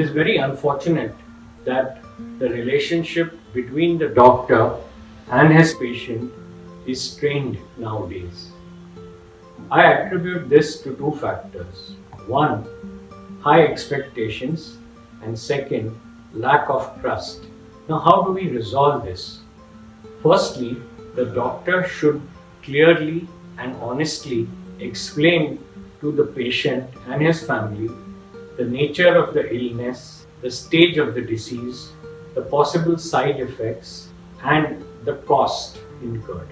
is very unfortunate that the relationship between the doctor and his patient is strained nowadays. I attribute this to two factors. One, high expectations, and second, lack of trust. Now, how do we resolve this? Firstly, the doctor should clearly and honestly explain to the patient and his family the nature of the illness, the stage of the disease, the possible side effects, and the cost incurred.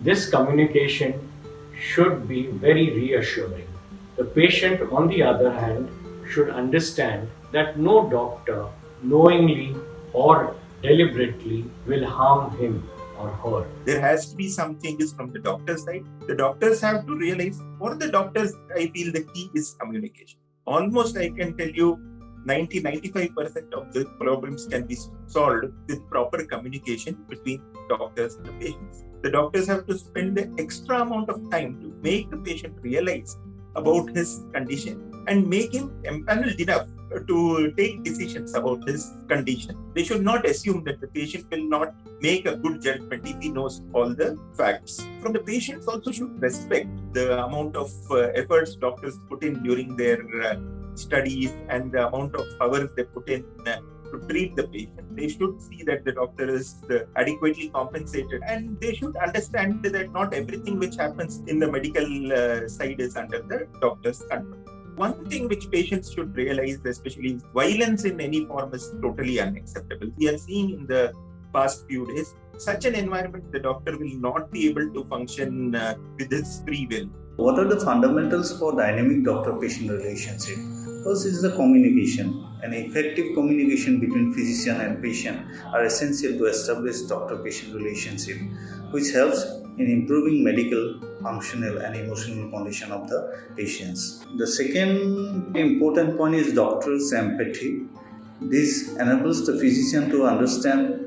This communication should be very reassuring. The patient, on the other hand, should understand that no doctor knowingly or deliberately will harm him or her. There has to be some changes from the doctor's side. The doctors have to realize, for the doctors, I feel the key is communication. Almost, I can tell you, 90-95% of the problems can be solved with proper communication between doctors and the patients. The doctors have to spend the extra amount of time to make the patient realize about his condition and make him empaneled enough to take decisions about his condition. They should not assume that the patient will not make a good judgment if he knows all the facts. From the patients also should respect the amount of efforts doctors put in during their studies and the amount of hours they put in to treat the patient. They should see that the doctor is adequately compensated, and they should understand that not everything which happens in the medical side is under the doctor's control. One thing which patients should realize, especially violence in any form, is totally unacceptable. We are seeing in the past few days, such an environment, the doctor will not be able to function with his free will. What are the fundamentals for dynamic doctor-patient relationship? First is the communication. An effective communication between physician and patient are essential to establish doctor-patient relationship, which helps in improving medical, functional and emotional condition of the patients. The second important point is doctor's empathy. This enables the physician to understand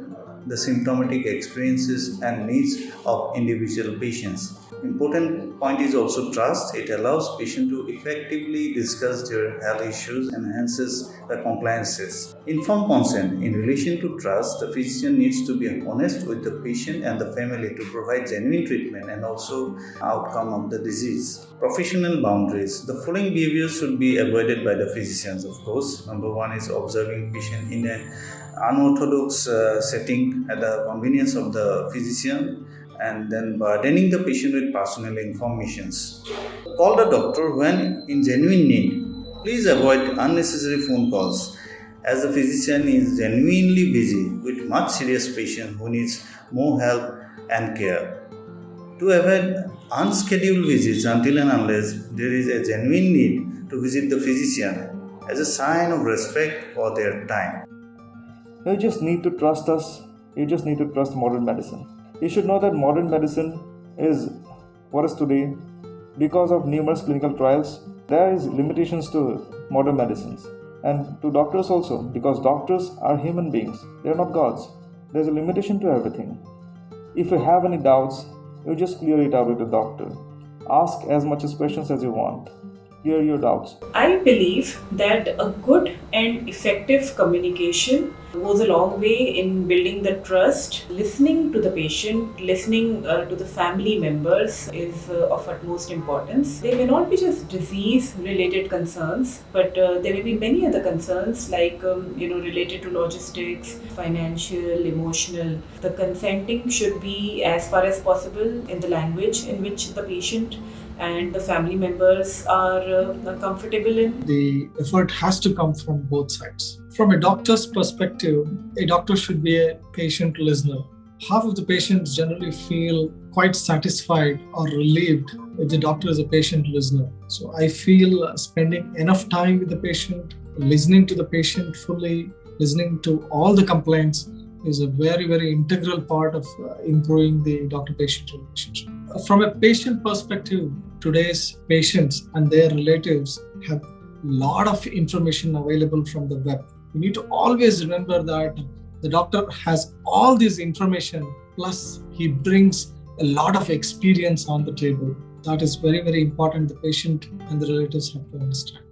the symptomatic experiences and needs of individual patients. Important point is also trust. It allows patient to effectively discuss their health issues and enhances the compliances. Informed consent. In relation to trust, the physician needs to be honest with the patient and the family to provide genuine treatment and also outcome of the disease. Professional boundaries. The following behaviors should be avoided by the physicians, of course. Number one is observing patient in an unorthodox setting at the convenience of the physician, and then burdening the patient with personal informations. Call the doctor when in genuine need. Please avoid unnecessary phone calls, as the physician is genuinely busy with much serious patient who needs more help and care. To avoid unscheduled visits until and unless there is a genuine need to visit the physician as a sign of respect for their time. You just need to trust us. You just need to trust modern medicine. You should know that modern medicine is what is today because of numerous clinical trials. There is limitations to modern medicines and to doctors also, because doctors are human beings. They are not gods. There is a limitation to everything. If you have any doubts, you just clear it out with the doctor. Ask as much questions as you want. Clear your doubts. I believe that a good and effective communication goes a long way in building the trust. Listening to the patient, listening to the family members is of utmost importance. There may not be just disease-related concerns, but there may be many other concerns like related to logistics, financial, emotional. The consenting should be as far as possible in the language in which the patient and the family members are comfortable in. The effort has to come from both sides. From a doctor's perspective, a doctor should be a patient listener. Half of the patients generally feel quite satisfied or relieved if the doctor is a patient listener. So I feel spending enough time with the patient, listening to the patient fully, listening to all the complaints is a very, very integral part of improving the doctor-patient relationship. From a patient perspective, today's patients and their relatives have a lot of information available from the web. You need to always remember that the doctor has all this information, plus he brings a lot of experience on the table. That is very, very important. The patient and the relatives have to understand.